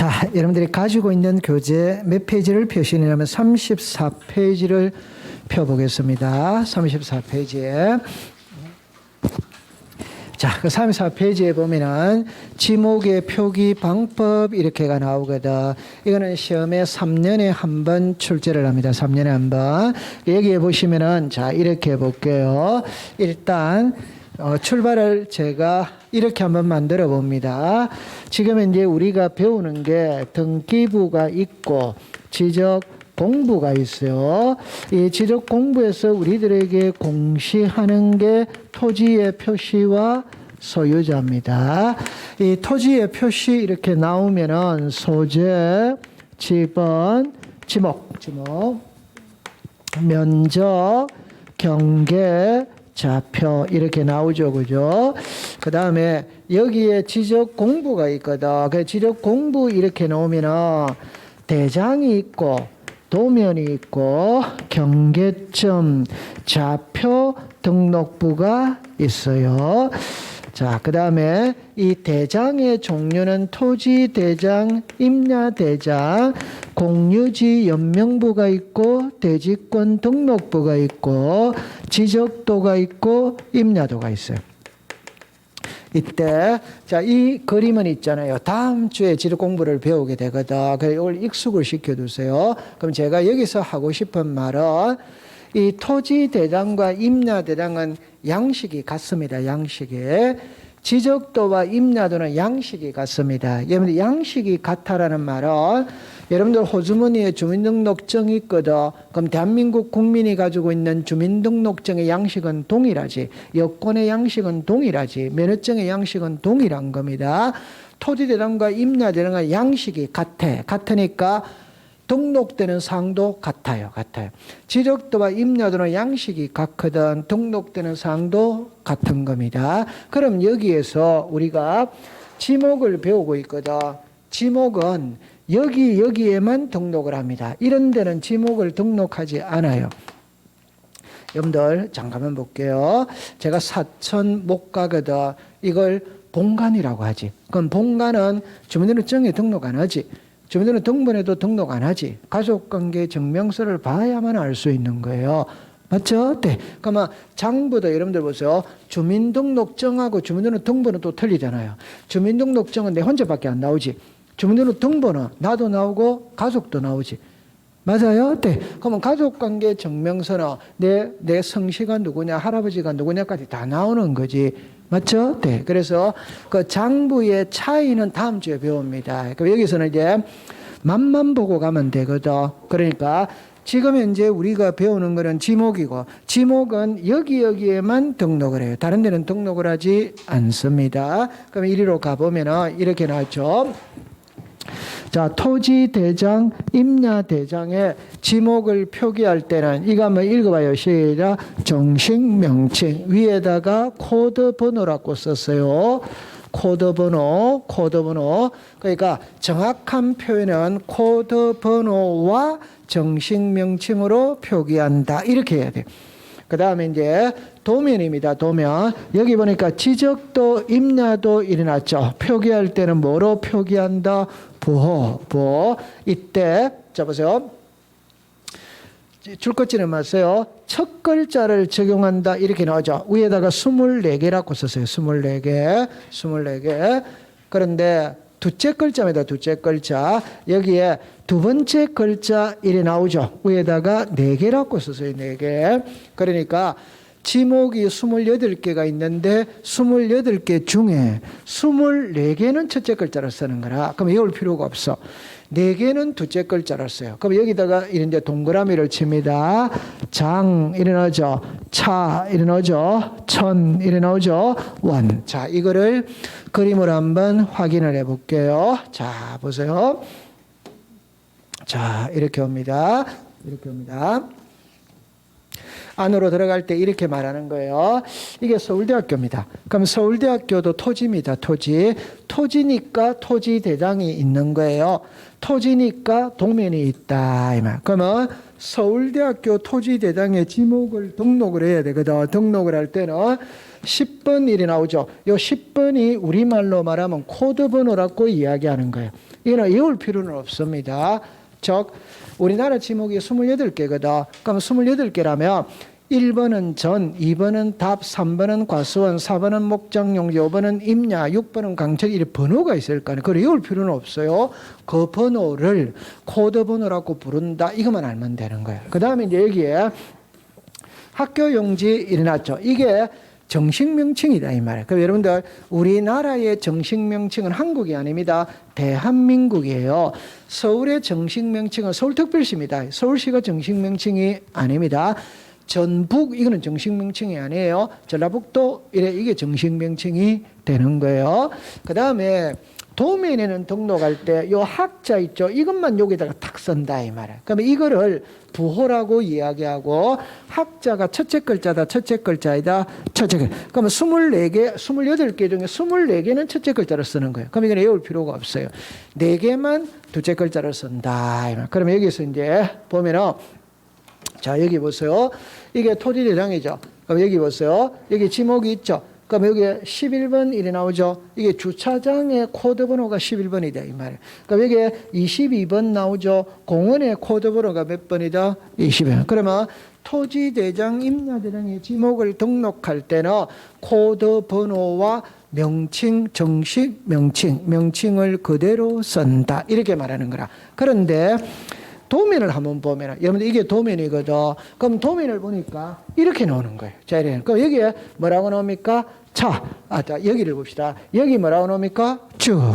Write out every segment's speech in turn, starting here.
자, 여러분들이 가지고 있는 교재 몇 페이지를 펴시냐면 34페이지를 펴보겠습니다. 34페이지에. 자, 그 34페이지에 보면은 지목의 표기 방법 이렇게가 나오거든. 이거는 시험에 3년에 한 번 출제를 합니다. 3년에 한 번. 여기에 보시면은 자, 이렇게 볼게요. 일단 출발을 제가 이렇게 한번 만들어 봅니다. 지금 이제 우리가 배우는 게 등기부가 있고 지적 공부가 있어요. 이 지적 공부에서 우리들에게 공시하는 게 토지의 표시와 소유자입니다. 이 토지의 표시 이렇게 나오면은 소재, 지번, 지목, 면적, 경계, 좌표 이렇게 나오죠, 그죠? 그 다음에 여기에 지적 공부가 있거든. 그 지적 공부 이렇게 나오면은 대장이 있고 도면이 있고 경계점, 좌표, 등록부가 있어요. 자, 그 다음에 이 대장의 종류는 토지대장, 임야대장, 공유지 연명부가 있고 대지권 등록부가 있고 지적도가 있고 임야도가 있어요. 이때 자, 이 그림은 있잖아요. 다음 주에 지적 공부를 배우게 되거든. 그래서 이걸 익숙을 시켜두세요. 그럼 제가 여기서 하고 싶은 말은 이 토지대장과 임야대장은 양식이 같습니다. 양식이. 지적도와 임야도는 양식이 같습니다. 여러분들 양식이 같다라는 말은 여러분들 호주머니에 주민등록증이 있거든. 그럼 대한민국 국민이 가지고 있는 주민등록증의 양식은 동일하지. 여권의 양식은 동일하지. 면허증의 양식은 동일한 겁니다. 토지대장과 임야대장은 양식이 같아. 같으니까 등록되는 사항도 같아요. 지적도와 임야도는 양식이 같거든. 등록되는 사항도 같은 겁니다. 그럼 여기에서 우리가 지목을 배우고 있거든. 지목은 여기에만 등록을 합니다. 이런 데는 지목을 등록하지 않아요. 여러분들 잠깐만 볼게요. 제가 사천 못 가거든. 이걸 본관이라고 하지. 그럼 본관은 주민등록증에 등록 안 하지. 주민등록등본에도 등록 안 하지. 가족관계 증명서를 봐야만 알 수 있는 거예요. 맞죠? 네. 그러면 장부도 여러분들 보세요. 주민등록증하고 주민등록등본은 또 틀리잖아요. 주민등록증은 내 혼자밖에 안 나오지. 주민등록등본은 나도 나오고 가족도 나오지. 맞아요? 네. 그러면 가족관계 증명서는 내 성씨가 누구냐, 할아버지가 누구냐까지 다 나오는 거지. 맞죠? 네. 그래서 그 장부의 차이는 다음 주에 배웁니다. 그럼 여기서는 이제 맛만 보고 가면 되거든. 그러니까 지금 현재 우리가 배우는 거는 지목이고, 지목은 여기에만 등록을 해요. 다른 데는 등록을 하지 않습니다. 그럼 이리로 가보면은 이렇게 나왔죠. 자, 토지대장, 임야대장의 지목을 표기할 때는 이거 한번 읽어봐요. 시작. 정식 명칭 위에다가 코드 번호라고 썼어요. 코드 번호. 그러니까 정확한 표현은 코드 번호와 정식 명칭으로 표기한다. 이렇게 해야 돼요. 그 다음에 이제 도면입니다. 도면. 여기 보니까 지적도, 임야도 일어났죠. 표기할 때는 뭐로 표기한다? 부호. 이때, 자, 보세요. 줄것지는 마세요. 첫 글자를 적용한다. 이렇게 나오죠. 위에다가 24개라고 썼어요. 24개. 그런데 둘째 글자입니다. 둘째 글자. 여기에 두 번째 글자 이래 나오죠. 위에다가 4개라고 썼어요. 4개. 그러니까 지목이 28개가 있는데 28개 중에 24개는 첫째 글자를 쓰는 거라. 그럼 외울 필요가 없어. 4개는 둘째 글자를 써요. 그럼 여기다가 이제 동그라미를 칩니다. 장 이래 나오죠. 차 이래 나오죠. 천 이래 나오죠. 원. 자, 이거를 그림으로 한번 확인을 해 볼게요. 자, 보세요. 자, 이렇게 옵니다. 안으로 들어갈 때 이렇게 말하는 거예요. 이게 서울대학교입니다. 그럼 서울대학교도 토지입니다. 토지니까 토지대장이 있는 거예요. 토지니까 도면이 있다. 이 말. 그러면 서울대학교 토지대장의 지목을 등록을 해야 되거든. 등록을 할 때는 10번 일이 나오죠. 요 10번이 우리말로 말하면 코드 번호라고 이야기하는 거예요. 이거는 외울 필요는 없습니다. 즉 우리나라 지목이 28개거든. 그럼 28개라면 1번은 전, 2번은 답, 3번은 과수원, 4번은 목장용지, 5번은 임야, 6번은 강철, 이렇게 번호가 있을 거 아니에요. 그걸 외울 필요는 없어요. 그 번호를 코드 번호라고 부른다. 이것만 알면 되는 거예요. 그 다음에 이제 여기에 학교 용지 일어났죠. 이게 정식 명칭이다 이 말이에요. 그럼 여러분들 우리나라의 정식 명칭은 한국이 아닙니다. 대한민국이에요. 서울의 정식 명칭은 서울특별시입니다. 서울시가 정식 명칭이 아닙니다. 전북 이거는 정식 명칭이 아니에요. 전라북도 이게 정식 명칭이 되는 거예요. 그 다음에 도면에는 등록할 때 요 학자 있죠. 이것만 여기다가 탁 쓴다 이 말이에요. 그러면 이거를 부호라고 이야기하고 학자가 첫째 글자다. 첫째 글자이다. 첫째 글자. 그러면 24개, 28개 중에 24개는 첫째 글자를 쓰는 거예요. 그럼 이건 외울 필요가 없어요. 4개만 둘째 글자를 쓴다. 이 말이에요. 그러면 여기서 이제 보면은 자, 여기 보세요. 이게 토지대장이죠. 그럼 여기 보세요. 여기 지목이 있죠. 그럼 여기 11번 일이 나오죠. 이게 주차장의 코드 번호가 11번이다. 이 말이에요. 그럼 여기 22번 나오죠. 공원의 코드 번호가 몇 번이다? 20번. 그러면 토지대장, 임야대장의 지목을 등록할 때는 코드 번호와 명칭, 정식 명칭을 그대로 쓴다. 이렇게 말하는 거라. 그런데 도면을 한번 보면, 여러분들 이게 도면이거든. 그럼 도면을 보니까 이렇게 나오는 거예요. 자, 이래. 그럼 여기에 뭐라고 나옵니까? 자, 여기를 봅시다. 여기 뭐라고 나옵니까?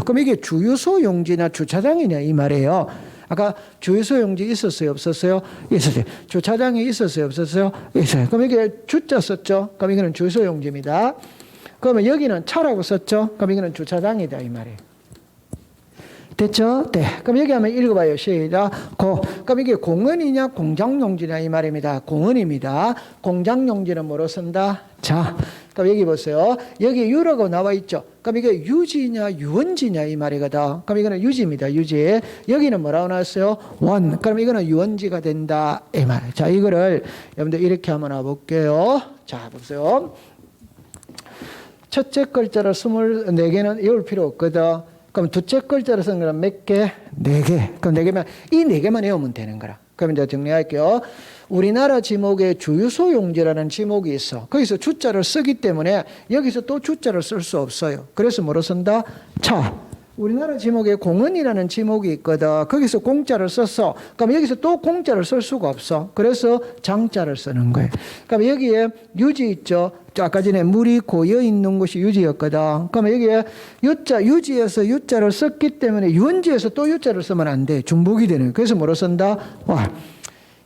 그럼 이게 주유소 용지나 주차장이냐 이 말이에요. 아까 주유소 용지 있었어요? 없었어요? 있었어요. 주차장이 있었어요? 없었어요? 있어요. 그럼 이게 주자 썼죠? 그럼 이거는 주유소 용지입니다. 그러면 여기는 차라고 썼죠? 그럼 이거는 주차장이다 이 말이에요. 됐죠? 네. 그럼 여기 한번 읽어봐요. 시작. 그럼 이게 공원이냐 공장용지냐 이 말입니다. 공원입니다. 공장용지는 뭐로 쓴다? 자. 그럼 여기 보세요. 여기 유라고 나와 있죠. 그럼 이게 유지냐 유원지냐 이 말이거든. 그럼 이거는 유지입니다. 유지. 여기는 뭐라고 나왔어요? 원. 그럼 이거는 유원지가 된다 이 말. 자, 이거를 여러분들 이렇게 한번 와볼게요. 자, 보세요. 첫째 글자를 24개는 외울 필요 없거든. 그럼 둘째 글자를 쓴 거는 몇 개? 4개. 그럼 4개면 이 4개만 외우면 되는 거라. 그럼 이제 정리할게요. 우리나라 지목에 주유소 용지라는 지목이 있어. 거기서 주자를 쓰기 때문에 여기서 또 주자를 쓸 수 없어요. 그래서 뭐로 쓴다? 차. 우리나라 지목에 공원이라는 지목이 있거든. 거기서 공자를 썼어. 그럼 여기서 또 공자를 쓸 수가 없어. 그래서 장자를 쓰는 거예요. 그럼 여기에 유지 있죠. 아까 전에 물이 고여 있는 곳이 유지였거든. 그러면 여기에 유지에서 유자를 썼기 때문에 유원지에서 또 유자를 쓰면 안 돼. 중복이 되는 거예요. 그래서 뭐로 쓴다? 와.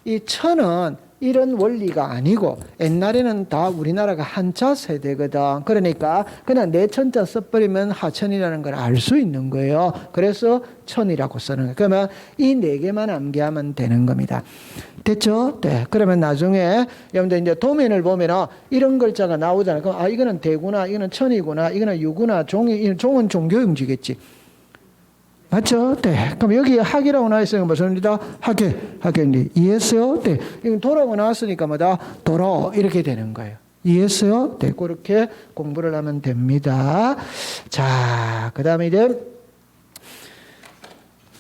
이 천은 이런 원리가 아니고 옛날에는 다 우리나라가 한자 세대거든. 그러니까 그냥 내 천자 써버리면 하천이라는 걸 알 수 있는 거예요. 그래서 천이라고 쓰는 거예요. 그러면 이 4개만 암기하면 되는 겁니다. 됐죠? 네. 그러면 나중에 여러분들 이제 도면을 보면 이런 글자가 나오잖아요. 그럼 이거는 대구나, 이거는 천이구나, 이거는 유구나, 종은 종교용지겠지. 맞죠? 네. 그럼 여기 학이라고 나와있으니까 무슨 일이다? 학교. 이해했어요? 네. 이건 도라고 나왔으니까 뭐다? 도로. 이렇게 되는 거예요. 이해했어요? 네. 그렇게 공부를 하면 됩니다. 자, 그 다음에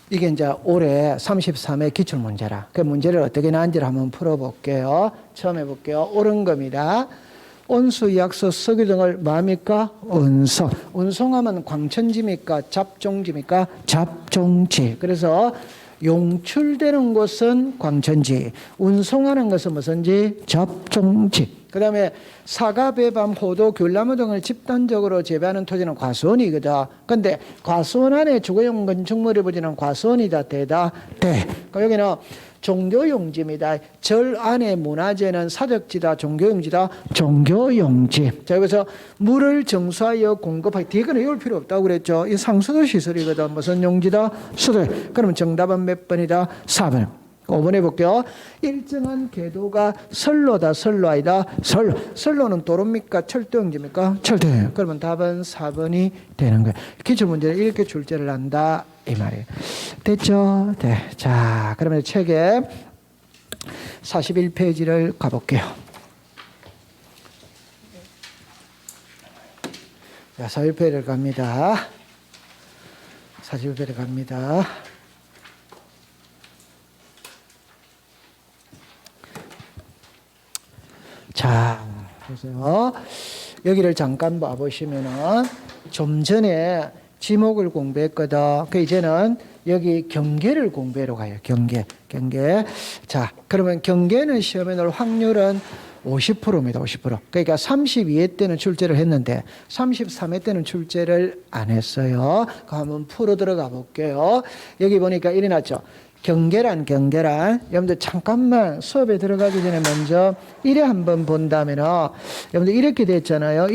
이게 이제 올해 33회 기출문제라. 그 문제를 어떻게 나왔는지를 한번 풀어볼게요. 처음 해볼게요. 옳은 겁니다. 온수, 약수, 석유 등을 뭐합니까? 운송. 운송하면 광천지입니까? 잡종지입니까? 잡종지. 그래서 용출되는 곳은 광천지, 운송하는 것은 무슨지? 잡종지. 그 다음에 사과, 배밤, 호도, 귤나무 등을 집단적으로 재배하는 토지는 과수원이거든. 근데 과수원 안에 주거용 건축물이 부지는 과수원이다, 대다, 대. 그러니까 여기는 종교용지입니다. 절 안에 문화재는 사적지다, 종교용지다, 종교용지. 자, 여기서 물을 정수하여 공급하기. 뒤에 거는 외울 필요 없다고 그랬죠. 이 상수도 시설이거든. 무슨 용지다? 수도. 그러면 정답은 몇 번이다? 4번. 5번 해볼게요. 일정한 궤도가 선로다, 선로 아니다? 선로. 선로는 도로입니까? 철도용지입니까? 철도용. 그러면 답은 4번이 되는 거예요. 기출문제를 이렇게 출제를 한다. 이 말이에요. 됐죠? 네. 자, 그러면 책에 41페이지를 가볼게요. 자, 사일패를 갑니다. 사일패를 갑니다. 자, 보세요. 여기를 잠깐 봐보시면은 좀 전에 지목을 공부했거든. 그 이제는 여기 경계를 공부하러 가요. 경계. 자, 그러면 경계는 시험에 나올 확률은 50%입니다. 50%. 그러니까 32회 때는 출제를 했는데 33회 때는 출제를 안 했어요. 그럼 한번 풀어 들어가 볼게요. 여기 보니까 이래 놨죠. 경계란 여러분들 잠깐만 수업에 들어가기 전에 먼저 이래 한번 본다면은 여러분들 이렇게 됐잖아요.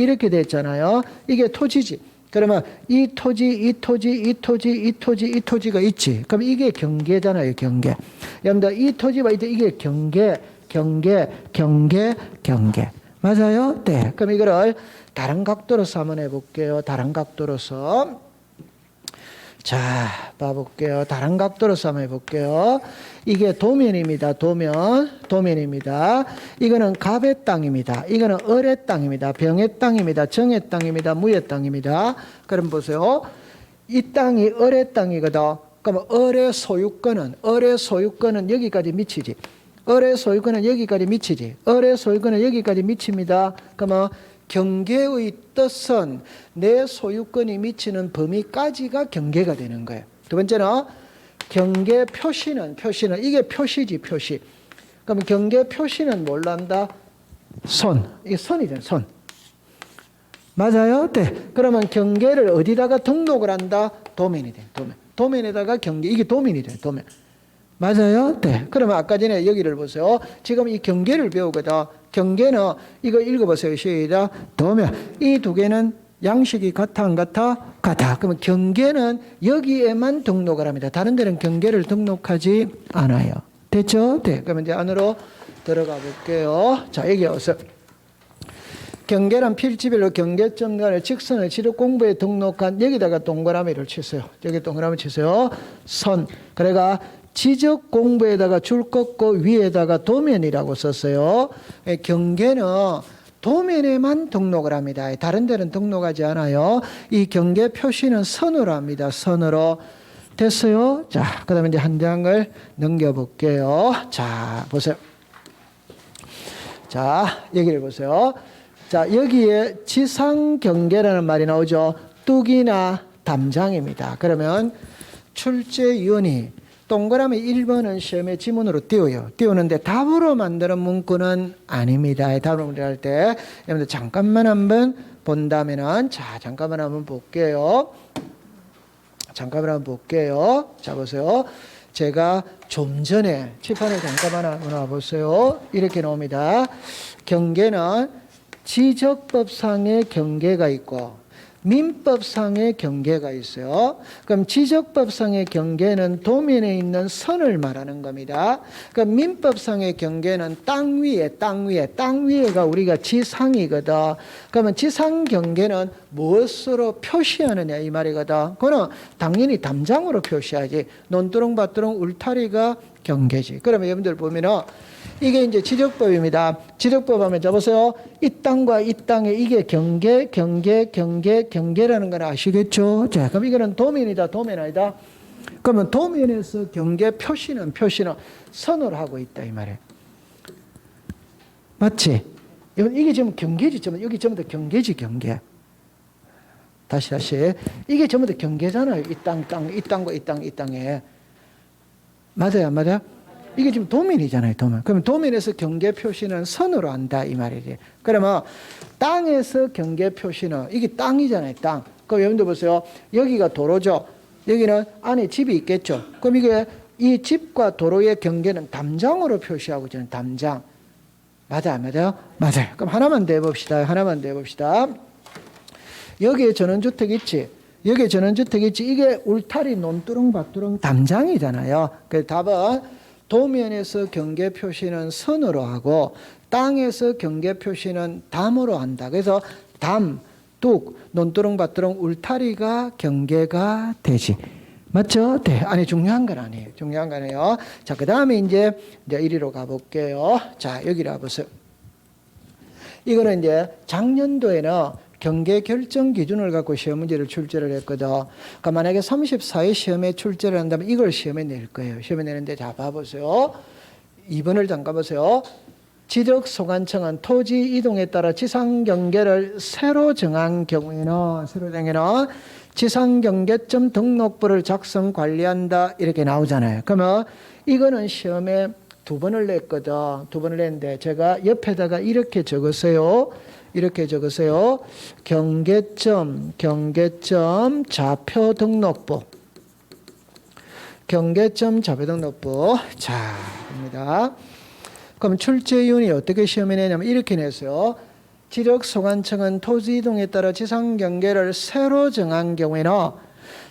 이게 토지지. 그러면 이 토지가 있지. 그럼 이게 경계잖아요. 경계. 여러분들 이 토지가 있대. 이게 경계. 맞아요? 네. 그럼 이거를 다른 각도로서 한번 해볼게요. 다른 각도로서. 자, 봐볼게요. 다른 각도로서 한번 해볼게요. 이게 도면입니다. 도면입니다. 이거는 갑의 땅입니다. 이거는 을의 땅입니다. 병의 땅입니다. 정의 땅입니다. 무의 땅입니다. 그럼 보세요. 이 땅이 을의 땅이거든. 그럼 을의 소유권은 여기까지 미치지. 을의 소유권은 여기까지 미칩니다. 그러면 경계의 뜻은 내 소유권이 미치는 범위까지가 경계가 되는 거예요. 두 번째는 경계 표시는 이게 표시지. 그럼 경계 표시는 뭘 한다? 이게 선이잖아요. 선. 맞아요? 네. 그러면 경계를 어디다가 등록을 한다? 도면이 돼. 도면에다가 경계. 이게 도면이 돼. 도면. 맞아요? 네. 그러면 아까 전에 여기를 보세요. 지금 이 경계를 배우거든. 경계는 이거 읽어보세요. 시작. 도면. 이 두 개는 양식이 같아 안 같아? 같아. 그러면 경계는 여기에만 등록을 합니다. 다른 데는 경계를 등록하지 않아요. 됐죠? 네. 그러면 이제 안으로 들어가 볼게요. 자, 여기 와서 경계란 필지별로 경계점 간의 직선을 지력 공부에 등록한 여기다가 동그라미를 치세요. 여기 동그라미 치세요. 선. 그래가 지적 공부에다가 줄 긋고 위에다가 도면이라고 썼어요. 경계는 도면에만 등록을 합니다. 다른 데는 등록하지 않아요. 이 경계 표시는 선으로 합니다. 선으로. 됐어요? 자, 그 다음에 이제 한 장을 넘겨볼게요. 자, 보세요. 자, 여기를 보세요. 자, 여기에 지상경계라는 말이 나오죠. 뚝이나 담장입니다. 그러면 출제위원이 동그라미 1번은 시험에 지문으로 띄워요. 띄우는데 답으로 만드는 문구는 아닙니다. 답으로 만들 때 여러분들 잠깐만 한번 본다면은 자, 잠깐만 한번 볼게요. 자, 보세요. 제가 좀 전에 칠판에 잠깐만 한번 와보세요. 이렇게 나옵니다. 경계는 지적법상의 경계가 있고 민법상의 경계가 있어요. 그럼 지적법상의 경계는 도면에 있는 선을 말하는 겁니다. 그럼 민법상의 경계는 땅 위에가 우리가 지상이거든. 그러면 지상 경계는 무엇으로 표시하느냐 이 말이거든. 그거는 당연히 담장으로 표시하지. 논두렁, 밭두렁, 울타리가 경계지. 그러면 여러분들 보면은 이게 이제 지적법입니다. 지적법 하면 잡으세요. 이 땅과 이 땅의 이게 경계라는 건 아시겠죠? 자, 그럼 이거는 도면이다, 도면 아니다? 그러면 도면에서 경계 표시는 선으로 하고 있다, 이 말이에요. 맞지? 이게 지금 경계지, 여기 전부 다 경계지, 경계. 다시. 이게 전부 다 경계잖아요. 이 땅과 이 땅에. 맞아요, 안 맞아요? 이게 지금 도면이잖아요, 도면. 그러면 도면에서 경계 표시는 선으로 한다, 이 말이지. 그러면 땅에서 경계 표시는, 이게 땅이잖아요, 땅. 그럼 여러분들 보세요. 여기가 도로죠. 여기는 안에 집이 있겠죠. 그럼 이게 이 집과 도로의 경계는 담장으로 표시하고 있잖아요, 담장. 맞아요, 맞아요? 맞아요. 그럼 하나만 더 해봅시다. 여기에 전원주택 있지. 이게 울타리, 논두렁, 밭두렁, 담장이잖아요. 그래서 답은 도면에서 경계 표시는 선으로 하고 땅에서 경계 표시는 담으로 한다. 그래서 담, 뚝, 논두렁, 밭두렁, 울타리가 경계가 되지. 맞죠? 네. 아니, 중요한 건 아니에요. 자, 그 다음에 이제 이리로 가볼게요. 자, 여기로 와보세요. 이거는 이제 작년도에는 경계 결정 기준을 갖고 시험 문제를 출제를 했거든. 그러니까 만약에 34회 시험에 출제를 한다면 이걸 시험에 낼 거예요. 시험에 내는데 자 봐보세요. 2번을 잠깐 보세요. 지적소관청은 토지 이동에 따라 지상경계를 새로 정한 경우에는 지상경계점 등록부를 작성 관리한다 이렇게 나오잖아요. 그러면 이거는 시험에 2번을 냈거든. 2번을 냈는데 제가 옆에다가 이렇게 적었어요. 이렇게 적으세요. 경계점 좌표 등록부. 경계점 좌표 등록부. 자, 봅니다. 그럼 출제위원이 어떻게 시험에 내냐면 이렇게 냈어요. 지적소관청은 토지 이동에 따라 지상경계를 새로 정한 경우에는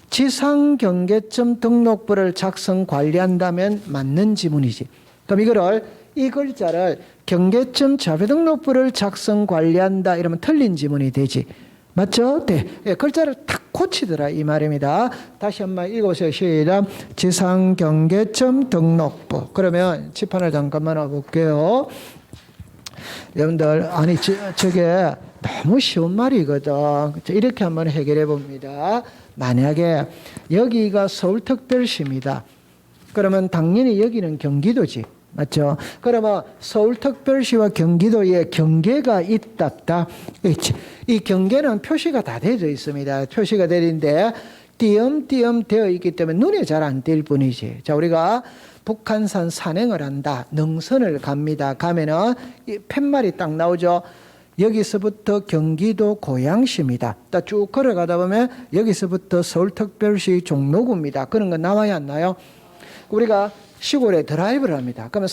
지상경계점 등록부를 작성 관리한다면 맞는 지문이지. 그럼 이 글자를 경계점 좌표 등록부를 작성 관리한다 이러면 틀린 지문이 되지. 맞죠? 네. 예, 글자를 탁 고치더라 이 말입니다. 다시 한번 읽어보세요. 시작. 지상경계점 등록부. 그러면 칠판을 잠깐만 와볼게요. 여러분들 아니 저게 너무 쉬운 말이거든. 이렇게 한번 해결해 봅니다. 만약에 여기가 서울특별시입니다. 그러면 당연히 여기는 경기도지. 맞죠? 그러면 서울특별시와 경기도에 경계가 있다. 이 경계는 표시가 다 되어 있습니다. 표시가 되어 있는데 띄엄띄엄 되어 있기 때문에 눈에 잘 안 띌 뿐이지. 자, 우리가 북한산 산행을 한다. 능선을 갑니다. 가면은 이 팻말이 딱 나오죠. 여기서부터 경기도 고양시입니다. 딱 쭉 걸어가다 보면 여기서부터 서울특별시 종로구입니다. 그런 거 나와야 안 나요? 우리가 시골에 드라이브를 합니다. 그러면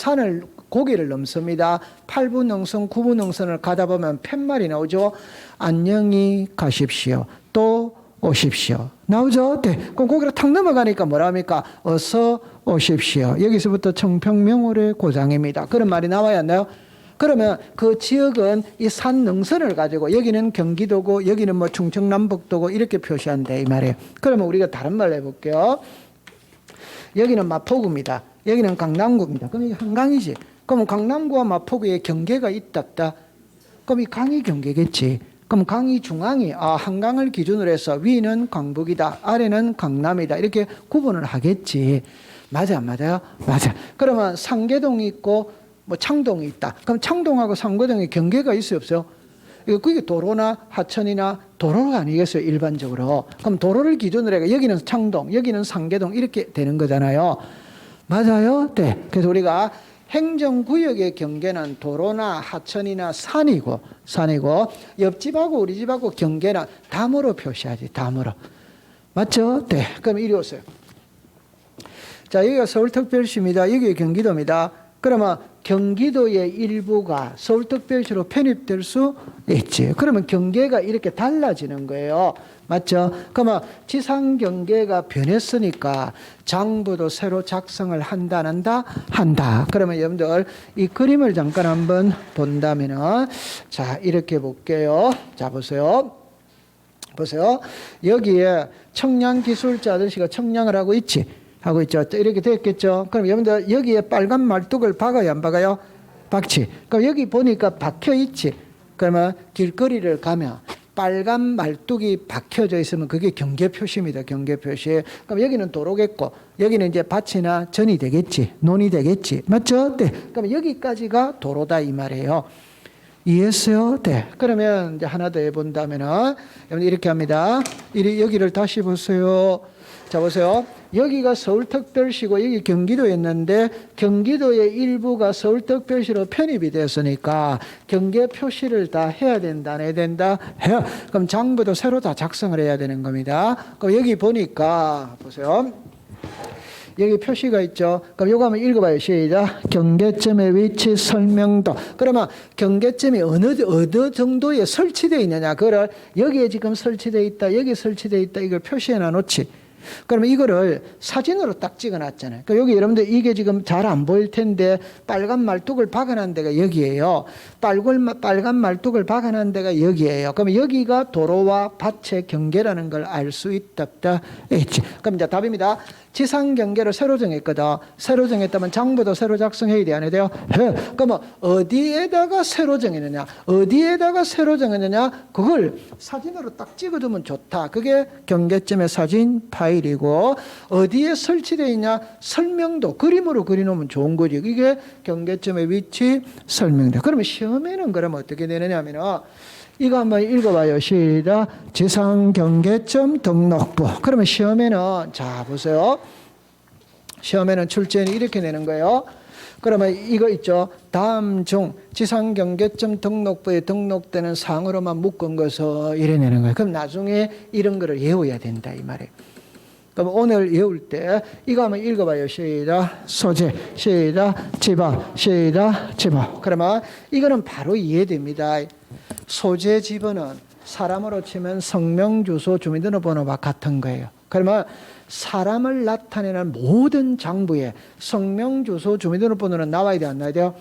고개를 넘습니다. 8부 능선, 9부 능선을 가다 보면 팻말이 나오죠. 안녕히 가십시오. 또 오십시오. 나오죠? 네. 그럼 고개를 탁 넘어가니까 뭐라 합니까? 어서 오십시오. 여기서부터 청평명월의 고장입니다. 그런 말이 나와야 하나요? 그러면 그 지역은 이 산 능선을 가지고 여기는 경기도고 여기는 뭐 충청남북도고 이렇게 표시한다 이 말이에요. 그러면 우리가 다른 말로 해볼게요. 여기는 마포구입니다. 여기는 강남구입니다. 그럼 이게 한강이지. 그럼 강남구와 마포구에 경계가 있다. 그럼 이 강이 경계겠지. 그럼 강이 중앙이 한강을 기준으로 해서 위는 강북이다. 아래는 강남이다. 이렇게 구분을 하겠지. 맞아 안 맞아요? 맞아. 그러면 상계동이 있고 뭐 창동이 있다. 그럼 창동하고 상계동에 경계가 있어요 없어요? 그게 도로나 하천이나 도로가 아니겠어요 일반적으로. 그럼 도로를 기준으로 해서 여기는 창동, 여기는 상계동 이렇게 되는 거잖아요. 맞아요? 네. 그래서 우리가 행정구역의 경계는 도로나 하천이나 산이고 옆집하고 우리 집하고 경계는 담으로 표시하지. 담으로. 맞죠? 네. 그럼 이리 오세요. 자, 여기가 서울특별시입니다. 여기가 경기도입니다. 그러면 경기도의 일부가 서울특별시로 편입될 수 있지. 그러면 경계가 이렇게 달라지는 거예요. 맞죠? 그러면 지상경계가 변했으니까 장부도 새로 작성을 한다, 안 한다? 한다. 그러면 여러분들 이 그림을 잠깐 한번 본다면은 자, 이렇게 볼게요. 자, 보세요. 여기에 청량기술자 아저씨가 청량을 하고 있지. 하고 있죠. 이렇게 됐겠죠. 그럼 여러분들 여기에 빨간 말뚝을 박아요, 안 박아요? 박지. 그럼 여기 보니까 박혀 있지. 그러면 길거리를 가면 빨간 말뚝이 박혀져 있으면 그게 경계 표시입니다. 경계 표시. 그럼 여기는 도로겠고 여기는 이제 밭이나 전이 되겠지. 논이 되겠지. 맞죠? 네. 그럼 여기까지가 도로다 이 말이에요. 이해했어요? 네. 그러면 이제 하나 더 해본다면은 여러분 이렇게 합니다. 여기를 다시 보세요. 자, 보세요. 여기가 서울특별시고 여기 경기도였는데 경기도의 일부가 서울특별시로 편입이 됐으니까 경계 표시를 다 해야 된다, 안 해야 된다? 해야. 그럼 장부도 새로 다 작성을 해야 되는 겁니다. 그럼 여기 보니까 보세요. 여기 표시가 있죠. 그럼 요거 한번 읽어봐요. 시작. 경계점의 위치 설명도. 그러면 경계점이 어느 정도에 설치되어 있느냐. 그걸 여기에 지금 설치되어 있다, 여기 설치되어 있다, 이걸 표시해 놔 놓지. 그러면 이거를 사진으로 딱 찍어놨잖아요. 그러니까 여기 여러분들 이게 지금 잘 안 보일 텐데 빨간 말뚝을 박아놓은 데가 여기예요. 빨간 말뚝을 박아놓은 데가 여기예요. 그러면 여기가 도로와 밭의 경계라는 걸 알 수 있다 없다? 있지. 그럼 이제 답입니다. 지상 경계를 새로 정했거든. 새로 정했다면 장부도 새로 작성해야 돼, 안 해야 돼요? 해. 그러면 어디에다가 새로 정했느냐? 어디에다가 새로 정했느냐? 그걸 사진으로 딱 찍어두면 좋다. 그게 경계점의 사진 파일이고, 어디에 설치되어 있냐? 설명도 그림으로 그려놓으면 좋은 거지. 이게 경계점의 위치 설명도. 그러면 시험에는 그러면 어떻게 되느냐 하면은 이거 한번 읽어봐요. 시작. 지상경계점 등록부. 그러면 시험에는, 자, 보세요. 시험에는 출제는 이렇게 내는 거예요. 그러면 이거 있죠. 다음 중 지상경계점 등록부에 등록되는 사항으로만 묶은 것을 이래 내는 거예요. 그럼 나중에 이런 거를 외워야 된다, 이 말이에요. 그럼 오늘 외울 때 이거 한번 읽어봐요. 시작. 소재, 시작. 집어, 시작. 집어. 그러면 이거는 바로 이해됩니다. 소재 집어는 사람으로 치면 성명, 주소, 주민등록번호와 같은 거예요. 그러면 사람을 나타내는 모든 장부에 성명, 주소, 주민등록번호는 나와야 돼, 안 나와야 돼요?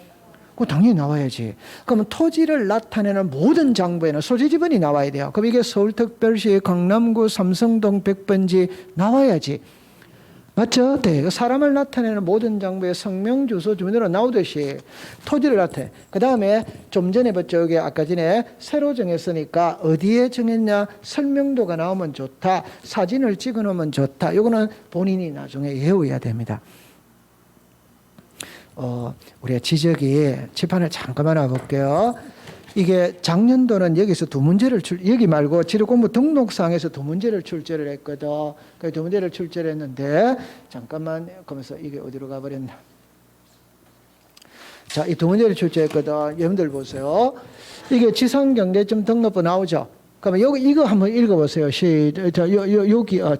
그거 당연히 나와야지. 그러면 토지를 나타내는 모든 장부에는 소재 지번이 나와야 돼요. 그럼 이게 서울특별시 강남구 삼성동 100번지 나와야지. 맞죠? 네. 사람을 나타내는 모든 장부에 성명, 주소, 주민번호 나오듯이 토지를 나타내. 그 다음에 좀 전에 봤죠? 여기 아까 전에 새로 정했으니까 어디에 정했냐? 설명도가 나오면 좋다. 사진을 찍어 놓으면 좋다. 이거는 본인이 나중에 외워야 됩니다. 우리가 지적이 칠판을 잠깐만 와볼게요. 이게 작년도는 여기서 두 문제를 여기 말고 지리공부 등록상에서 두 문제를 출제를 했거든. 그 두 문제를 출제를 했는데 잠깐만 그러면서 이게 어디로 가버렸나? 자, 이 두 문제를 출제했거든. 여러분들 보세요. 이게 지상경계점 등록부 나오죠. 그러면 여기 이거 한번 읽어보세요. 여기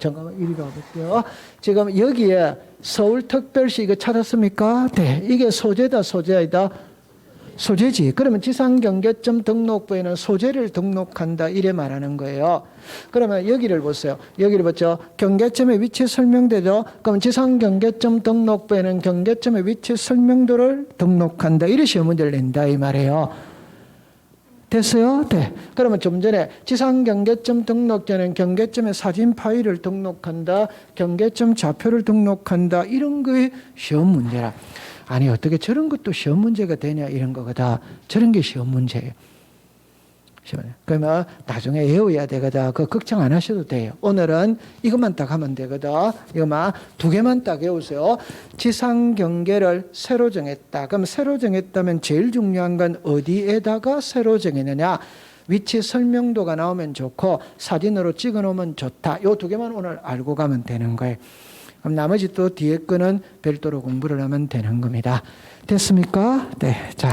잠깐만 이리 가볼게요. 지금 여기에 서울특별시 이거 찾았습니까? 네, 이게 소재다, 소재이다. 소재지. 그러면 지상경계점 등록부에는 소재를 등록한다 이래 말하는 거예요. 그러면 여기를 보세요. 여기를 보죠. 경계점의 위치 설명되죠. 그럼 지상경계점 등록부에는 경계점의 위치 설명도를 등록한다. 이래 시험 문제를 낸다 이 말이에요. 됐어요? 네. 그러면 좀 전에 지상경계점 등록전엔 경계점의 사진 파일을 등록한다. 경계점 좌표를 등록한다. 이런 거에 시험 문제라. 아니 어떻게 저런 것도 시험 문제가 되냐 이런 거거든. 저런 게 시험 문제예요. 그러면 나중에 외워야 되거든. 그거 걱정 안 하셔도 돼요. 오늘은 이것만 딱 하면 되거든. 이거만 두 개만 딱 외우세요. 지상경계를 새로 정했다. 그럼 새로 정했다면 제일 중요한 건 어디에다가 새로 정했느냐. 위치 설명도가 나오면 좋고 사진으로 찍어 놓으면 좋다. 이 두 개만 오늘 알고 가면 되는 거예요. 그럼 나머지 또 뒤에 거는 별도로 공부를 하면 되는 겁니다. 됐습니까? 네. 자,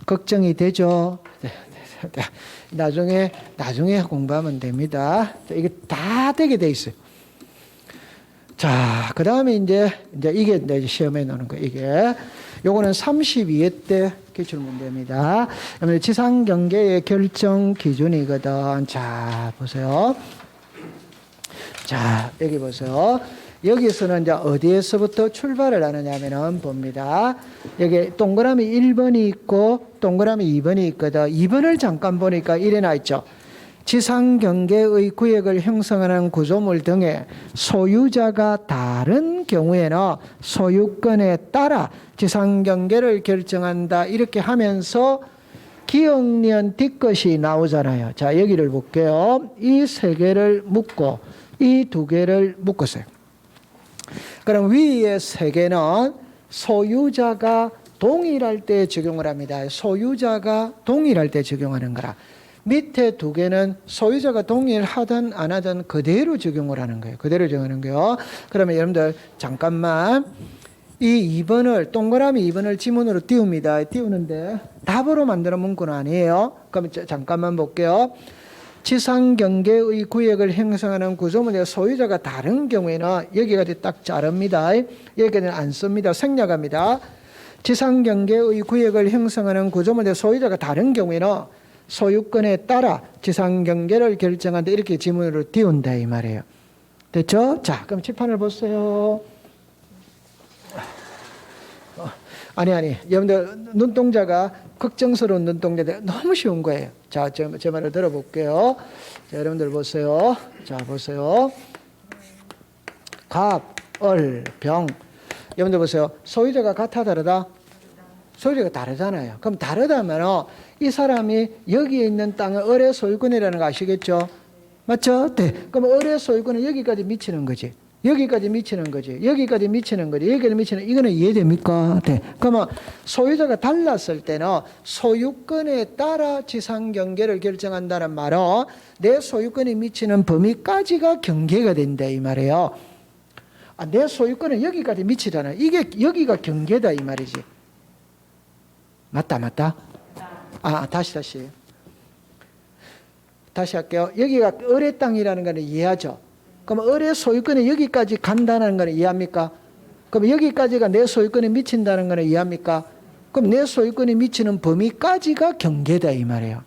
걱정이 되죠? 네. 나중에 공부하면 됩니다. 이게 다 되게 돼 있어요. 자, 그 다음에 이제 이게 이제 시험에 나오는 거예요. 이게 요거는 32회 때 기출 문제입니다. 지상경계의 결정 기준이거든. 자, 보세요. 자, 여기 보세요. 여기서는 이제 어디에서부터 출발을 하느냐면은 봅니다. 여기 동그라미 1번이 있고 동그라미 2번이 있거든. 2번을 잠깐 보니까 이래 나 있죠. 지상경계의 구역을 형성하는 구조물 등의 소유자가 다른 경우에는 소유권에 따라 지상경계를 결정한다. 이렇게 하면서 기억년 뒷것이 나오잖아요. 자, 여기를 볼게요. 이 세 개를 묶고 이 두 개를 묶었어요. 그럼 위에 세 개는 소유자가 동일할 때 적용을 합니다. 소유자가 동일할 때 적용하는 거라. 밑에 두 개는 소유자가 동일하든 안 하든 그대로 적용을 하는 거예요. 그대로 적용하는 거예요. 그러면 여러분들 잠깐만 이 2번을 동그라미 2번을 지문으로 띄웁니다. 띄우는데 답으로 만드는 문구는 아니에요. 그럼 잠깐만 볼게요. 지상경계의 구역을 형성하는 구조물의 소유자가 다른 경우에는 여기까지 딱 자릅니다. 여기까지는 안 씁니다. 생략합니다. 지상경계의 구역을 형성하는 구조물의 소유자가 다른 경우에는 소유권에 따라 지상경계를 결정한다. 이렇게 지문으로 띄운다 이 말이에요. 됐죠? 자, 그럼 칠판을 보세요. 아니, 여러분들 눈동자가 걱정스러운 눈동자인데 너무 쉬운 거예요. 자, 제 말을 들어볼게요. 자, 여러분들 보세요. 자, 보세요. 갑, 을, 병. 여러분들 보세요. 소유자가 같아, 다르다? 소유자가 다르잖아요. 그럼 다르다면 이 사람이 여기에 있는 땅은 을의 소유권이라는 거 아시겠죠? 맞죠? 네. 그럼 을의 소유권은 여기까지 미치는 거지. 여기까지 미치는 거지. 여기까지 미치는 거지. 여기까지 미치는, 이거는 이해됩니까? 네. 그러면 소유자가 달랐을 때는 소유권에 따라 지상 경계를 결정한다는 말은 내 소유권이 미치는 범위까지가 경계가 된다 이 말이에요. 아, 내 소유권은 여기까지 미치잖아. 이게 여기가 경계다 이 말이지. 맞다. 아, 다시 할게요. 여기가 을의 땅이라는 거는 이해하죠? 그럼 을의 소유권이 여기까지 간다는 거는 이해합니까? 그럼 여기까지가 내 소유권에 미친다는 거는 이해합니까? 그럼 내 소유권이 미치는 범위까지가 경계다 이 말이에요.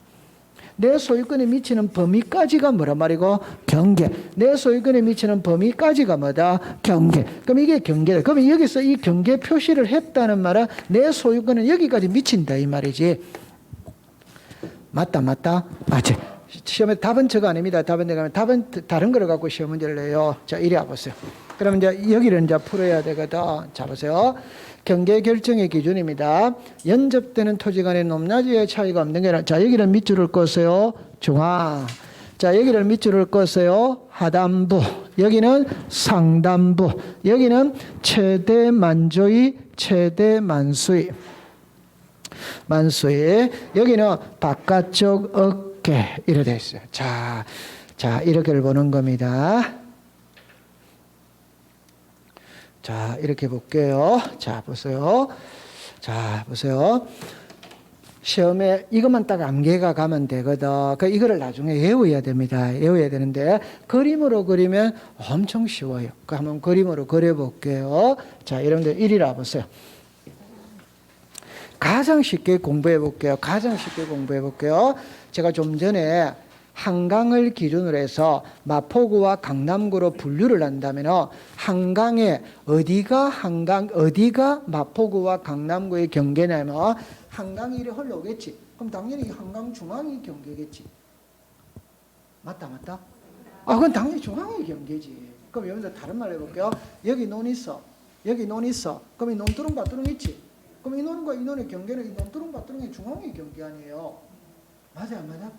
내 소유권에 미치는 범위까지가 뭐란 말이고? 경계. 내 소유권에 미치는 범위까지가 뭐다? 경계. 그럼 이게 경계다. 그럼 여기서 이 경계 표시를 했다는 말은 내 소유권은 여기까지 미친다 이 말이지. 맞다. 맞지. 시험에 답은 저거 아닙니다. 답은 다른 거를 갖고 시험 문제를 내요. 자, 이리 와보세요. 그럼 이제 여기를 이제 풀어야 되거든. 자, 보세요. 경계 결정의 기준입니다. 연접되는 토지 간의 높낮이의 차이가 없는 게 아니라, 자, 여기를 밑줄을 껐어요. 중앙. 자, 여기를 밑줄을 껐어요. 하단부. 여기는 상단부. 여기는 최대 만조의, 최대 만수의. 여기는 바깥쪽 어깨. 이렇게 되어 있어요. 자, 이렇게를 보는 겁니다. 자, 이렇게 볼게요. 자, 보세요. 시험에 이것만 딱 암기가 가면 되거든. 이거를 나중에 외워야 됩니다. 외워야 되는데, 그림으로 그리면 엄청 쉬워요. 한번 그림으로 그려볼게요. 자, 여러분들 이리라 보세요. 가장 쉽게 공부해 볼게요. 제가 좀 전에 한강을 기준으로 해서 마포구와 강남구로 분류를 한다면 한강에 어디가 마포구와 강남구의 경계냐면 한강이 이리 흘러오겠지. 그럼 당연히 한강 중앙이 경계겠지. 맞다. 아, 그건 당연히 중앙이 경계지. 그럼 여기서 다른 말로 해볼게요. 여기 논 있어. 그럼 이 논두렁 밭두렁 있지. 그럼 이 논과 이 논의 경계는 이 논두렁 밭두렁의 중앙의 경계 아니에요. 맞아, 안 맞아?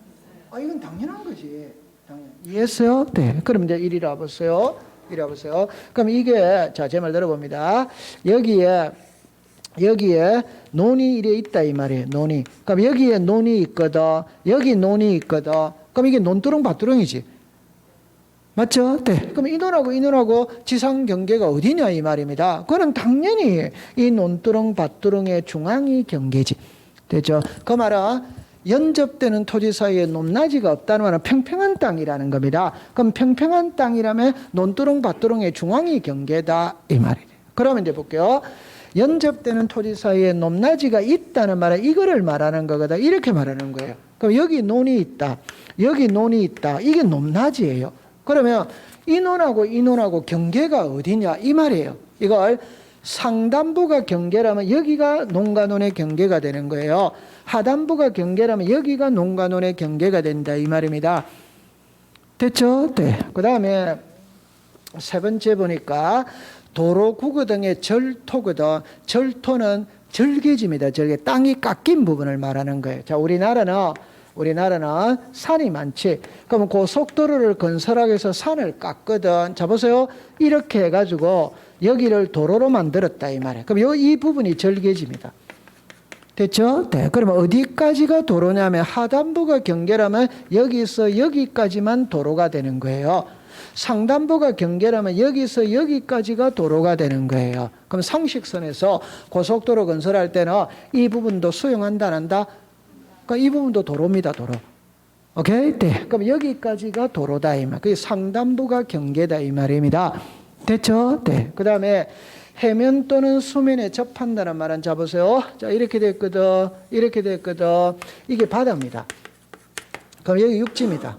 아, 이건 당연한 거지. 이해했어요? 네. 그럼 이제 이리라 보세요. 그럼 이게, 자, 제 말 들어봅니다. 여기에 논이 이래 있다, 이 말이에요. 논이. 그럼 여기에 논이 있거든. 여기 논이 있거든. 그럼 이게 논두렁 밭두렁이지. 맞죠? 네. 그럼 이 논하고 지상 경계가 어디냐, 이 말입니다. 그거는 당연히 이 논두렁 밭두렁의 중앙이 경계지. 됐죠? 그 말은 연접되는 토지 사이에 높낮이가 없다는 말은 평평한 땅이라는 겁니다. 그럼 평평한 땅이라면 논두렁 밭두렁의 중앙이 경계다 이 말이에요. 그러면 이제 볼게요. 연접되는 토지 사이에 높낮이가 있다는 말은 이거를 말하는 거거든. 이렇게 말하는 거예요. 그럼 여기 논이 있다. 이게 높낮이에요. 그러면 이 논하고 경계가 어디냐 이 말이에요. 이걸 상단부가 경계라면 여기가 논과 논의 경계가 되는 거예요. 하단부가 경계라면 여기가 논과 논의 경계가 된다 이 말입니다. 됐죠? 네. 그 다음에 세 번째 보니까 도로 구구 등의 절토거든. 절토는 절개지입니다. 절개. 땅이 깎인 부분을 말하는 거예요. 자, 우리나라는 산이 많지. 그럼 고속도로를 건설하기 위해서 산을 깎거든. 자, 보세요. 이렇게 해가지고 여기를 도로로 만들었다 이 말이에요. 그럼 이 부분이 절개지입니다. 됐죠? 네. 그러면 어디까지가 도로냐면 하단부가 경계라면 여기서 여기까지만 도로가 되는 거예요. 상단부가 경계라면 여기서 여기까지가 도로가 되는 거예요. 그럼 상식선에서 고속도로 건설할 때는 이 부분도 수용한다 안 한다? 그러니까 이 부분도 도로입니다. 도로. 오케이? 네. 그럼 여기까지가 도로다 이 말. 그게 상단부가 경계다 이 말입니다. 됐죠? 네. 그 다음에 해면 또는 수면에 접한다는 말은 자 보세요. 자, 이렇게 됐거든. 이게 바다입니다. 그럼 여기 육지입니다.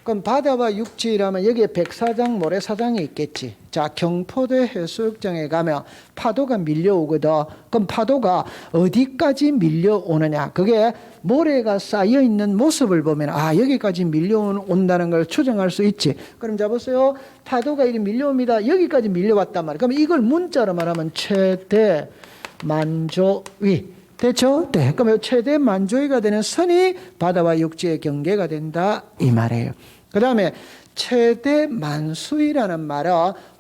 그럼 바다와 육지라면 여기에 백사장, 모래사장이 있겠지. 자, 경포대 해수욕장에 가면 파도가 밀려오거든. 그럼 파도가 어디까지 밀려오느냐? 그게 모래가 쌓여 있는 모습을 보면 아, 여기까지 밀려온다는 걸 추정할 수 있지. 그럼 자 보세요. 파도가 이리 밀려옵니다. 여기까지 밀려왔단 말이야. 그럼 이걸 문자로 말하면 최대 만조위. 됐죠? 네. 그러면 최대 만조위가 되는 선이 바다와 육지의 경계가 된다 이 말이에요. 그 다음에 최대 만수위라는 말은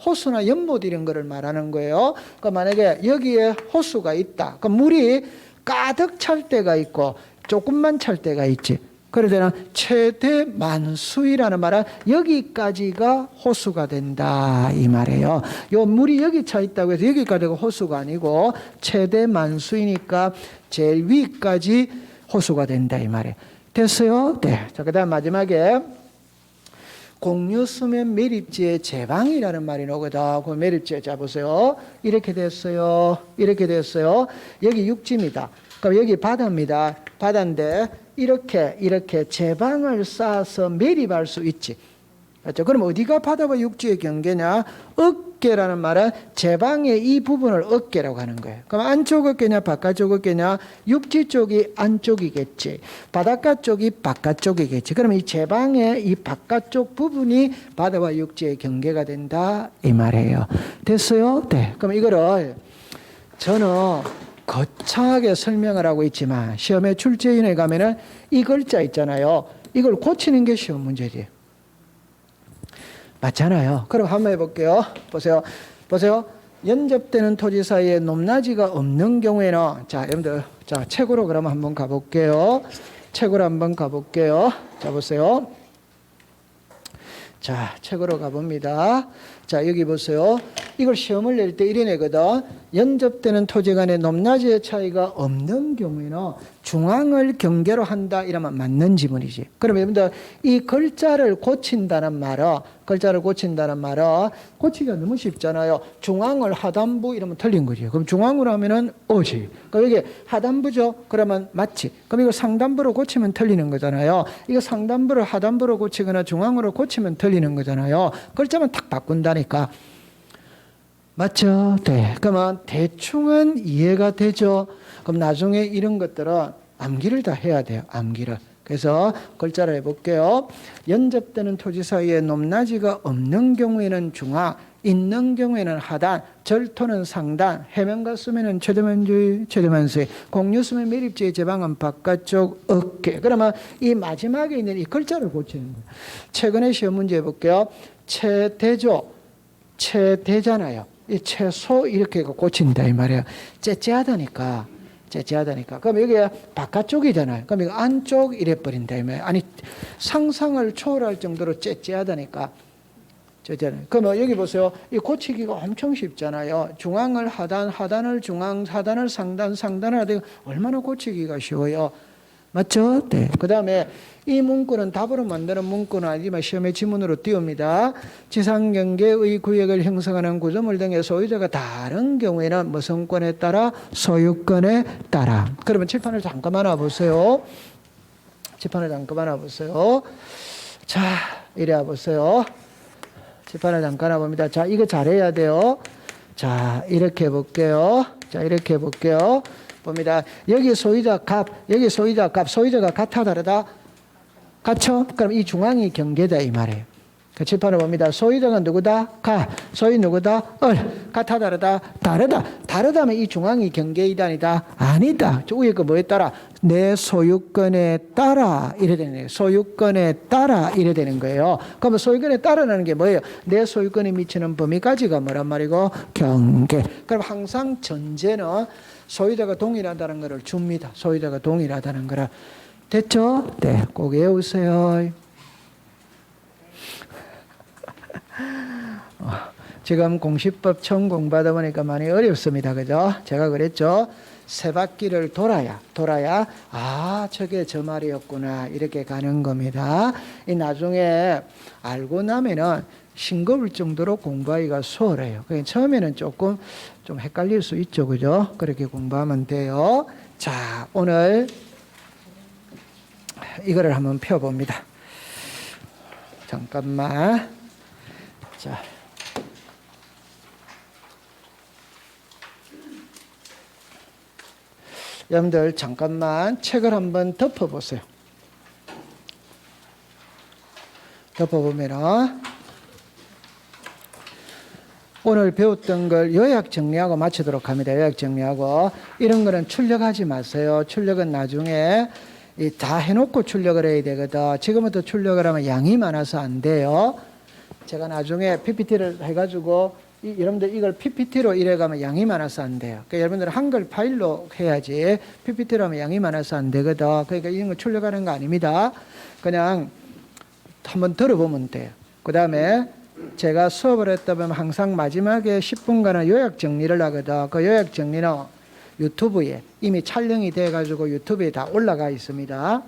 호수나 연못 이런 거를 말하는 거예요. 그러니까 만약에 여기에 호수가 있다. 그럼 물이 가득 찰 때가 있고 조금만 찰 때가 있지. 그럴 때는 최대 만수위라는 말은 여기까지가 호수가 된다 이 말이에요. 요 물이 여기 차 있다고 해서 여기까지가 호수가 아니고 최대 만수위니까 제일 위까지 호수가 된다 이 말이에요. 됐어요? 네. 자, 그다음 마지막에 공유수면 매립지의 제방이라는 말이 나오거든. 그 매립지에 자 보세요. 이렇게 됐어요. 이렇게 됐어요. 여기 육지입니다. 그럼 여기 바다입니다. 바다인데 이렇게 제방을 쌓아서 매립할 수 있지. 맞죠? 그럼 어디가 바다와 육지의 경계냐? 어깨라는 말은 제방의 이 부분을 어깨라고 하는 거예요. 그럼 안쪽 어깨냐 바깥쪽 어깨냐? 육지 쪽이 안쪽이겠지. 바닷가 쪽이 바깥쪽이겠지. 그럼 이 제방의 이 바깥쪽 부분이 바다와 육지의 경계가 된다 이 말이에요. 됐어요? 네. 그럼 이거를 저는 거창하게 설명을 하고 있지만 시험에 출제인에 가면은 이 글자 있잖아요. 이걸 고치는 게 시험 문제지. 맞잖아요. 그럼 한번 해볼게요. 보세요. 연접되는 토지 사이에 높낮이가 없는 경우에는 자, 여러분들 자, 책으로 그러면 한번 가볼게요. 책으로 한번 가볼게요. 자, 보세요. 자, 책으로 가봅니다. 자, 여기 보세요. 이걸 시험을 낼 때 이래 내거든. 연접되는 토지 간의 높낮이의 차이가 없는 경우에는 중앙을 경계로 한다 이러면 맞는 지문이지. 그럼 여러분들 이 글자를 고친다는 말은 고치기가 너무 쉽잖아요. 중앙을 하단부 이러면 틀린 거지. 그럼 중앙으로 하면은 오지. 그럼 여기 하단부죠. 그러면 맞지. 그럼 이거 상단부로 고치면 틀리는 거잖아요. 이거 상단부를 하단부로 고치거나 중앙으로 고치면 틀리는 거잖아요. 글자만 탁 바꾼다니까. 맞죠? 네. 그러면 대충은 이해가 되죠? 그럼 나중에 이런 것들은 암기를 다 해야 돼요. 암기를. 그래서 글자를 해볼게요. 연접되는 토지 사이에 높낮이가 없는 경우에는 중앙, 있는 경우에는 하단, 절토는 상단, 해면과 수면은 최대만수위, 공유수면 매립지의 제방은 바깥쪽 어깨. 그러면 이 마지막에 있는 이 글자를 고치는 거예요. 최근에 시험 문제 해볼게요. 최대잖아요. 이 최소 이렇게 고친다 이 말이에요. 째째하다니까. 그럼 여기 바깥쪽이잖아요. 그럼 이거 안쪽 이래 버린다 이 말이에요. 아니 상상을 초월할 정도로 째째하다니까. 그러면 여기 보세요. 이 고치기가 엄청 쉽잖아요. 중앙을 하단, 하단을 중앙, 하단을 상단, 상단을 하단. 얼마나 고치기가 쉬워요. 맞죠? 네. 그 다음에 이 문구는 답으로 만드는 문구는 아니지만 시험의 지문으로 띄웁니다. 지상경계의 구역을 형성하는 구조물 등의 소유자가 다른 경우에는 무슨권에 따라 소유권에 따라. 그러면 칠판을 잠깐만 와보세요. 자, 이래 와보세요. 칠판을 잠깐 와봅니다. 자, 이거 잘해야 돼요. 자, 이렇게 해볼게요. 봅니다. 여기 소유자 값, 소유자가 같아 다르다? 같죠? 그럼 이 중앙이 경계다 이 말이에요. 그 칠판을 봅니다. 소유자가 누구다? 소유 누구다? 같아 다르다? 다르다면 이 중앙이 경계이다 아니다? 아니다. 저 위에 거 뭐에 따라? 내 소유권에 따라 이래 되는 거예요. 소유권에 따라 이래 되는 거예요. 그러면 소유권에 따라라는 게 뭐예요? 내 소유권에 미치는 범위까지가 뭐란 말이고? 경계. 그럼 항상 전제는 소유자가 동일하다는 것을 줍니다. 소유자가 동일하다는 거를. 됐죠? 네, 꼭 외우세요. 지금 공시법 처음 공부하다 보니까 많이 어렵습니다. 그죠? 제가 그랬죠? 세 바퀴를 돌아야 아 저게 저 말이었구나 이렇게 가는 겁니다. 이 나중에 알고 나면은 싱겁을 정도로 공부하기가 수월해요. 그러니까 처음에는 조금 좀 헷갈릴 수 있죠. 그죠? 그렇게 공부하면 돼요. 자, 오늘 이거를 한번 펴봅니다. 잠깐만. 자. 여러분들 잠깐만 책을 한번 덮어보세요. 덮어보면은 오늘 배웠던 걸 요약 정리하고 마치도록 합니다. 요약 정리하고 이런 거는 출력하지 마세요. 출력은 나중에 다 해놓고 출력을 해야 되거든. 지금부터 출력을 하면 양이 많아서 안 돼요. 제가 나중에 PPT를 해가지고 여러분들 이걸 PPT로 이래가면 양이 많아서 안 돼요. 그러니까 여러분들은 한글 파일로 해야지 PPT로 하면 양이 많아서 안 되거든. 그러니까 이런 거 출력하는 거 아닙니다. 그냥 한번 들어보면 돼요. 그 다음에 제가 수업을 했다 보면 항상 마지막에 10분간은 요약 정리를 하거든. 그 요약 정리는 유튜브에 이미 촬영이 돼가지고 유튜브에 다 올라가 있습니다.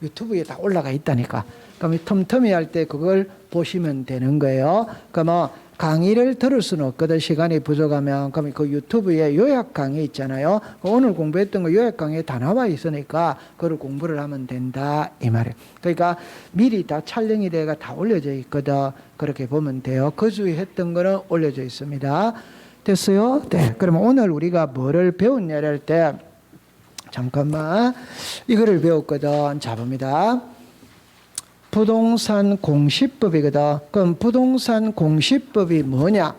유튜브에 다 올라가 있다니까. 그럼 틈틈이 할 때 그걸 보시면 되는 거예요. 그럼 강의를 들을 수는 없거든. 시간이 부족하면. 그럼 그 유튜브에 요약 강의 있잖아요. 오늘 공부했던 거 요약 강의에 다 나와 있으니까 그걸 공부를 하면 된다 이 말이에요. 그러니까 미리 다 촬영이 돼가 다 올려져 있거든. 그렇게 보면 돼요. 그 주에 했던 거는 올려져 있습니다. 됐어요? 네. 그러면 오늘 우리가 뭐를 배웠냐를 할 때 잠깐만 이거를 배웠거든. 자 봅니다. 부동산 공시법이거든. 그럼 부동산 공시법이 뭐냐?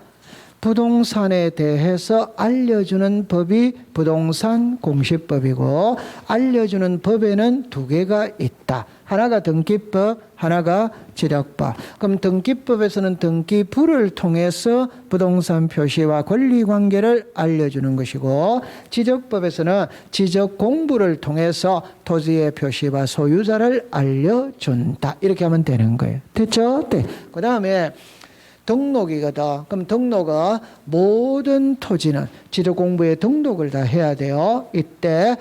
부동산에 대해서 알려주는 법이 부동산 공시법이고 알려주는 법에는 두 개가 있다. 하나가 등기법, 하나가 지적법. 그럼 등기법에서는 등기부를 통해서 부동산 표시와 권리관계를 알려주는 것이고 지적법에서는 지적공부를 통해서 토지의 표시와 소유자를 알려준다. 이렇게 하면 되는 거예요. 됐죠? 네. 그 다음에 등록이거든. 그럼 등록은 모든 토지는 지적공부에 등록을 다 해야 돼요. 이때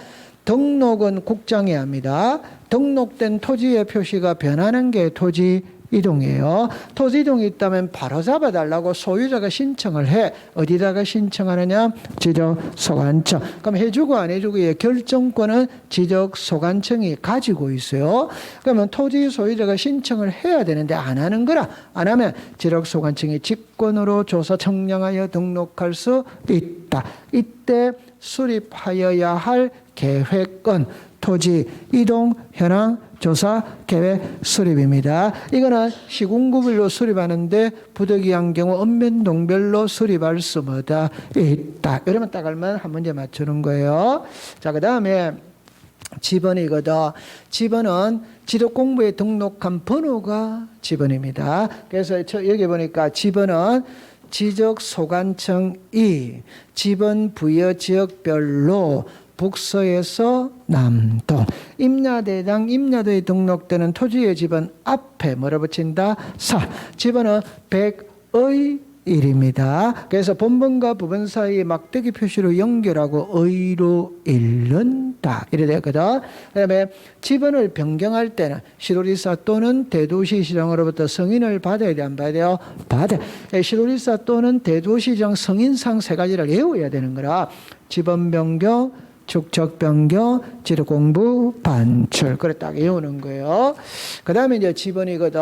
등록은 국장이 합니다. 등록된 토지의 표시가 변하는 게 토지 이동이에요. 토지 이동이 있다면 바로 잡아달라고 소유자가 신청을 해. 어디다가 신청하느냐? 지적소관청. 그럼 해주고 안 해주고의 결정권은 지적소관청이 가지고 있어요. 그러면 토지 소유자가 신청을 해야 되는데 안 하는 거라. 안 하면 지적소관청이 직권으로 조사 청량하여 등록할 수 있다. 이때 수립하여야 할 계획권, 토지 이동 현황 조사 계획 수립입니다. 이거는 시군구별로 수립하는데 부득이한 경우 읍면동별로 수립할 수 뭐다 있다. 이러면 딱 알면 한 문제 맞추는 거예요. 자, 그 다음에 지번이거든. 지번은 지적공부에 등록한 번호가 지번입니다. 그래서 여기 보니까 지번은 지적소관청이 지번 부여 지역별로 북서에서 남동 임야대당 임야도에 등록되는 토지의 지번 앞에 뭐라 붙인다? 사. 지번은 100의 1입니다. 그래서 본번과 부번 사이에 막대기 표시로 연결하고 의로 잃는다. 이래 되거든. 그다음에 지번을 변경할 때는 시도지사 또는 대도시시장으로부터 승인을 받아야 돼, 안 받아야 돼요? 받아. 시도지사 또는 대도시장 승인상 세 가지를 외워야 되는 거라. 지번 변경, 축척 변경, 지적공부 반출. 그래 딱 외우는 거예요. 그 다음에 이제 지번이거든.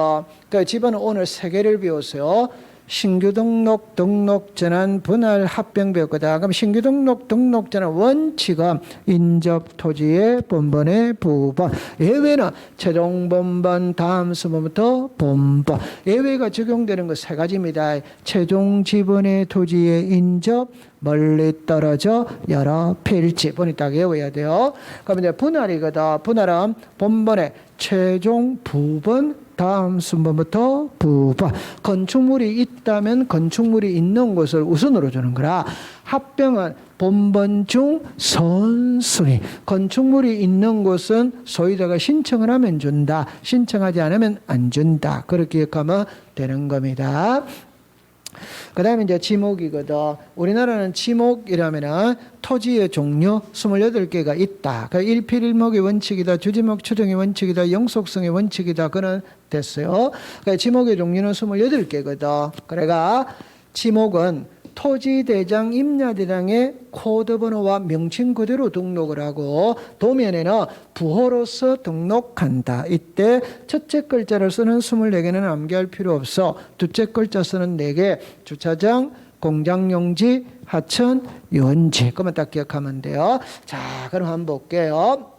그러니까 지번은 오늘 세 개를 배웠어요. 신규 등록, 등록 전환, 분할, 합병 배웠거든. 그럼 신규 등록, 등록 전환 원칙은 인접 토지의 본번의 부번. 예외는 최종 본번, 다음 수번부터 본번. 예외가 적용되는 거 세 가지입니다. 최종 지번의 토지의 인접, 멀리 떨어져 여러 필지. 본이 딱 외워야 돼요. 그럼 이제 분할이거든. 분할은 본번의 최종 부번, 다음 순번부터 부번. 건축물이 있다면 건축물이 있는 곳을 우선으로 주는 거라. 합병은 본번 중 선순위. 건축물이 있는 곳은 소유자가 신청을 하면 준다. 신청하지 않으면 안 준다. 그렇게 기억하면 되는 겁니다. 그 다음에 이제 지목이거든. 우리나라는 지목이라면은 토지의 종류 28개가 있다. 그 일필일목의 원칙이다. 주지목 추정의 원칙이다. 영속성의 원칙이다. 그는 됐어요. 그러니까 지목의 종류는 28개거든. 그래가 지목은 토지대장, 임야대장의 코드번호와 명칭 그대로 등록을 하고 도면에는 부호로서 등록한다. 이때 첫째 글자를 쓰는 24개는 암기할 필요 없어. 둘째 글자 쓰는 4개, 주차장, 공장용지, 하천, 유원지. 그만 딱 기억하면 돼요. 자, 그럼 한번 볼게요.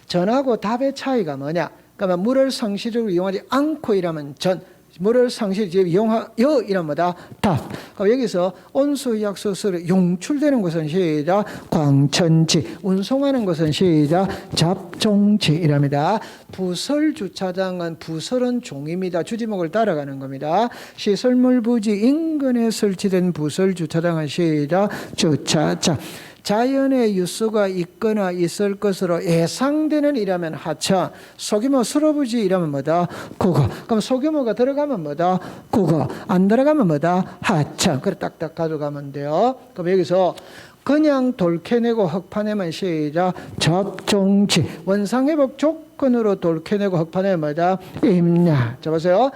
전하고 답의 차이가 뭐냐? 그러면 물을 상시적으로 이용하지 않고 이라면 전, 물을 상시적으로 이용하여 이라면 뭐다? 답. 그럼 여기서 온수, 약수, 수로 용출되는 것은 시작 광천지, 운송하는 것은 시작 잡종지 이랍니다. 부설 주차장은 부설은 종입니다. 주지목을 따라가는 겁니다. 시설물 부지 인근에 설치된 부설 주차장은 시작 주차장. 자연의 유수가 있거나 있을 것으로 예상되는 이라면 하천, 소규모 수로부지 이라면 뭐다? 국어. 그럼 소규모가 들어가면 뭐다? 국어. 안 들어가면 뭐다? 하천. 그래 딱딱 가져가면 돼요. 그럼 여기서 그냥 돌 캐내고 흙 파내면 시작 접종지. 원상회복 조건으로 돌 캐내고 흙 파내면 뭐다? 임야. 자 보세요.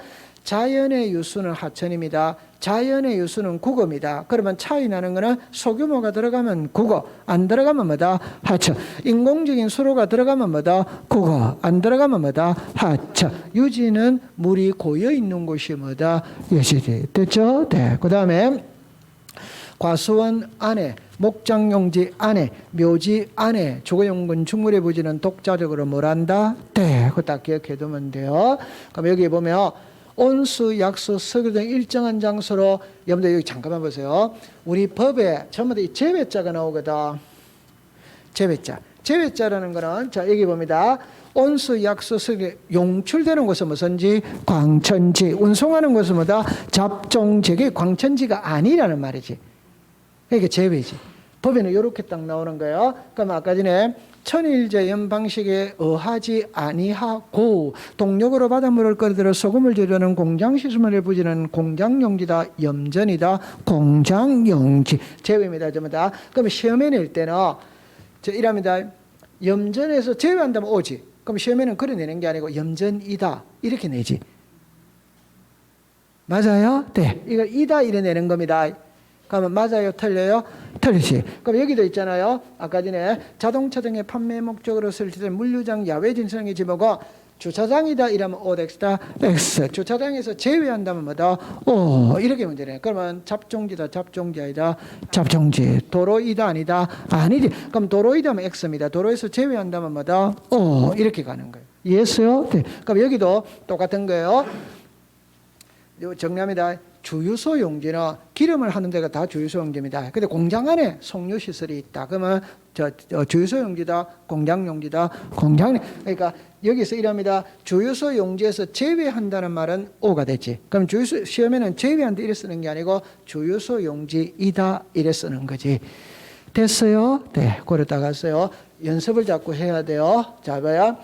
자연의 유수는 하천입니다. 자연의 유수는 국어입니다. 그러면 차이 나는 거는 소규모가 들어가면 국어, 안 들어가면 뭐다? 하천. 인공적인 수로가 들어가면 뭐다? 국어, 안 들어가면 뭐다? 하천. 유지는 물이 고여 있는 곳이 뭐다? 유지지. 됐죠? 네. 그 다음에 과수원 안에, 목장용지 안에, 묘지 안에, 주거용군 충물의 부지는 독자적으로 뭘 한다? 네. 그거 딱 기억해 두면 돼요. 그럼 여기 보면 온수, 약수, 석유 등 일정한 장소로, 여러분들 여기 잠깐만 보세요. 우리 법에 전부 다 이 제외자가 나오거든. 제외자. 제외자라는 거는, 자, 여기 봅니다. 온수, 약수, 석유, 용출되는 곳은 무슨지? 광천지. 운송하는 곳은 뭐다? 잡종지. 그게 광천지가 아니라는 말이지. 그러니까 제외지. 법에는 이렇게 딱 나오는 거예요. 그럼 아까 전에 천일제염 방식에 의하지 아니하고 동력으로 바닷물을 끌어들여 소금을 재려는 공장시설물을 부지는 공장용지다, 염전이다, 공장용지. 제외입니다. 전부 다. 그럼 시험에 낼 때는 이랍니다. 염전에서 제외한다면 오지. 그럼 시험에는 그래 내는 게 아니고 염전이다 이렇게 내지. 맞아요? 네. 이거 이다 이래 내는 겁니다. 그러면 맞아요? 틀려요? 틀리지. 그럼 여기도 있잖아요. 아까 전에 자동차 등의 판매 목적으로 설치된 물류장 야외 진성의 지목은 주차장이다 이러면 O다 X. 주차장에서 제외한다면 뭐다? O. 이렇게 문제네. 그러면 잡종지다 잡종지 아니다? 잡종지. 도로이다 아니다? 아니지. 그럼 도로이다면 X입니다. 도로에서 제외한다면 뭐다? O. 이렇게 가는 거예요. 이해했어요? 네. 그럼 여기도 똑같은 거예요. 정리합니다. 주유소 용지는 기름을 하는 데가 다 주유소 용지입니다. 근데 공장 안에 송유 시설이 있다. 그러면 주유소 용지다, 공장 용지다, 공장. 그러니까 여기서 이랍니다. 주유소 용지에서 제외한다는 말은 O가 되지. 그럼 주유소 시험에는 제외한다 이래 쓰는 게 아니고 주유소 용지이다 이래 쓰는 거지. 됐어요? 네, 그러다 갔어요. 연습을 자꾸 해야 돼요. 자, 봐요.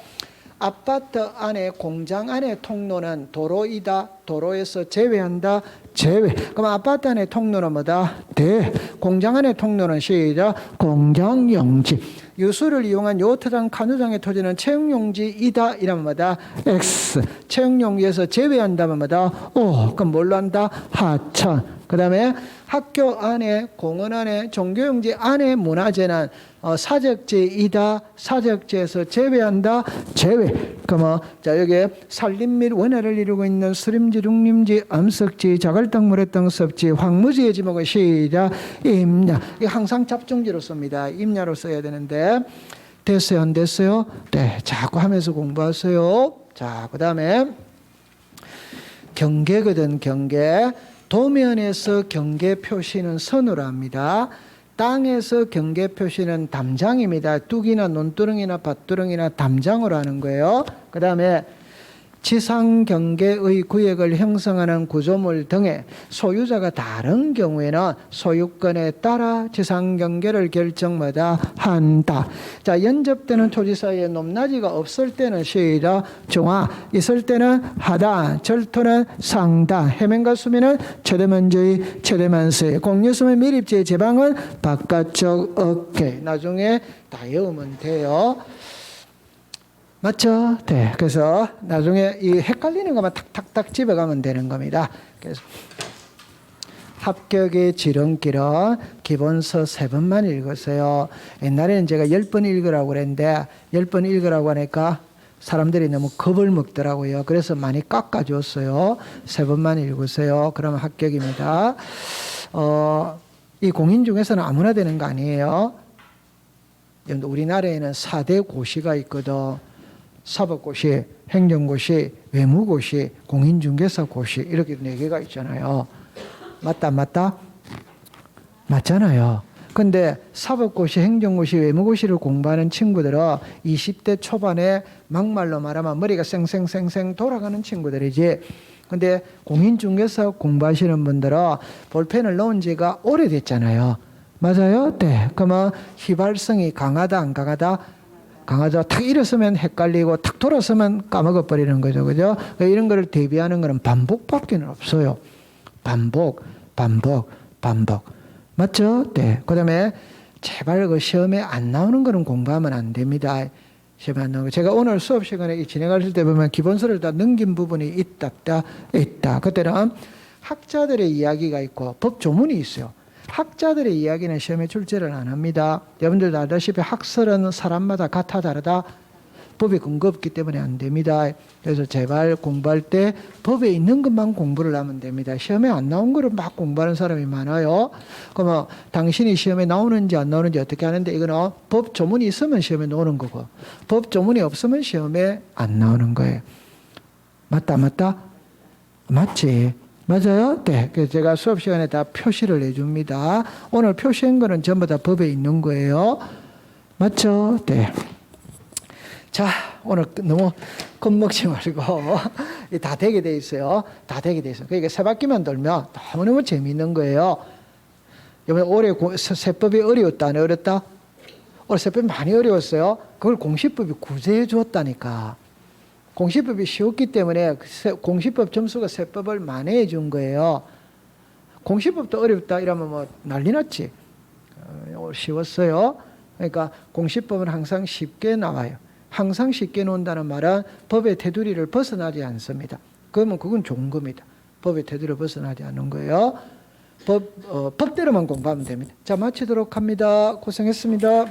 아파트 안에 공장 안에 통로는 도로이다. 도로에서 제외한다. 제외. 그럼 아파트 안에 통로는 뭐다? 대. 공장 안에 통로는 시작 공장용지. 유수를 이용한 요트장 카누장의 토지는 채용용지이다. 이러면 뭐다? X. 채용용지에서 제외한다면 뭐다? O. 그럼 뭘로 한다? 하천. 그 다음에 학교 안에, 공원 안에, 종교용지 안에 문화재는 사적지이다. 사적지에서 제외한다. 제외. 그러면 자 여기에 산림 및 원해를 이루고 있는 수림지, 둑림지, 암석지, 자갈땅, 모래땅, 섭지, 황무지의 지목은 시작 임야. 이거 항상 잡종지로 씁니다. 임야로 써야 되는데 됐어요? 안 됐어요? 네. 자꾸 하면서 공부하세요. 자, 그 다음에 경계거든. 경계. 도면에서 경계 표시는 선으로 합니다. 땅에서 경계 표시는 담장입니다. 뚝이나 논두렁이나 밭두렁이나 담장으로 하는 거예요. 그 다음에 지상 경계의 구역을 형성하는 구조물 등의 소유자가 다른 경우에는 소유권에 따라 지상 경계를 결정마다 한다. 자, 연접되는 토지 사이에 높낮이가 없을 때는 시작 중하, 있을 때는 하단, 절토는 상단, 해면과 수면은 최대면주의, 최대만수의, 공유수면 밀입지의 제방은 바깥쪽 어깨. 나중에 다 외우면 돼요. 맞죠? 네. 그래서 나중에 이 헷갈리는 것만 탁탁탁 집어가면 되는 겁니다. 그래서 합격의 지름길은 기본서 3번만 읽으세요. 옛날에는 제가 10번 읽으라고 그랬는데 10번 읽으라고 하니까 사람들이 너무 겁을 먹더라고요. 그래서 많이 깎아줬어요. 3번만 읽으세요. 그러면 합격입니다. 이 공인 중에서는 아무나 되는 거 아니에요. 우리나라에는 4대 고시가 있거든. 사법고시, 행정고시, 외무고시, 공인중개사고시 이렇게 4개가 있잖아요. 맞다 안 맞다? 맞잖아요. 근데 사법고시, 행정고시, 외무고시를 공부하는 친구들은 20대 초반에 막말로 말하면 머리가 쌩쌩쌩쌩 돌아가는 친구들이지. 근데 공인중개사 공부하시는 분들은 볼펜을 놓은 지가 오래됐잖아요. 맞아요? 네. 그러면 휘발성이 강하다 안 강하다? 강하다. 탁 일어서면 헷갈리고 탁 돌아서면 까먹어 버리는 거죠. 그죠? 이런 거를 대비하는 거는 반복밖에는 없어요. 반복. 맞죠? 네. 그 다음에 제발 그 시험에 안 나오는 거는 공부하면 안 됩니다. 시험에 안 나오는 거. 제가 오늘 수업 시간에 진행하실 때 보면 기본서를 다 넘긴 부분이 있다. 그때는 학자들의 이야기가 있고 법 조문이 있어요. 학자들의 이야기는 시험에 출제를 안 합니다. 여러분들도 알다시피 학설은 사람마다 같아 다르다. 법에 근거 없기 때문에 안 됩니다. 그래서 제발 공부할 때 법에 있는 것만 공부를 하면 됩니다. 시험에 안 나온 거를 막 공부하는 사람이 많아요. 그러면 당신이 시험에 나오는지 안 나오는지 어떻게 하는데 이거는 법 조문이 있으면 시험에 나오는 거고 법 조문이 없으면 시험에 안 나오는 거예요. 맞다? 맞지? 맞아요? 네. 그래서 제가 수업 시간에 다 표시를 해줍니다. 오늘 표시한 거는 전부 다 법에 있는 거예요. 맞죠? 네. 자, 오늘 너무 겁먹지 말고 다 되게 돼 있어요. 다 되게 돼 있어요. 그러니까 세 바퀴만 돌면 너무너무 재미있는 거예요. 이번에 올해 세법이 어려웠다, 안 어렵다? 올해 세법이 많이 어려웠어요. 그걸 공시법이 구제해 주었다니까. 공시법이 쉬웠기 때문에 공시법 점수가 세법을 만회해 준 거예요. 공시법도 어렵다 이러면 뭐 난리 났지. 쉬웠어요. 그러니까 공시법은 항상 쉽게 나와요. 항상 쉽게 나온다는 말은 법의 테두리를 벗어나지 않습니다. 그러면 그건 좋은 겁니다. 법의 테두리를 벗어나지 않는 거예요. 법대로만 공부하면 됩니다. 자, 마치도록 합니다. 고생했습니다.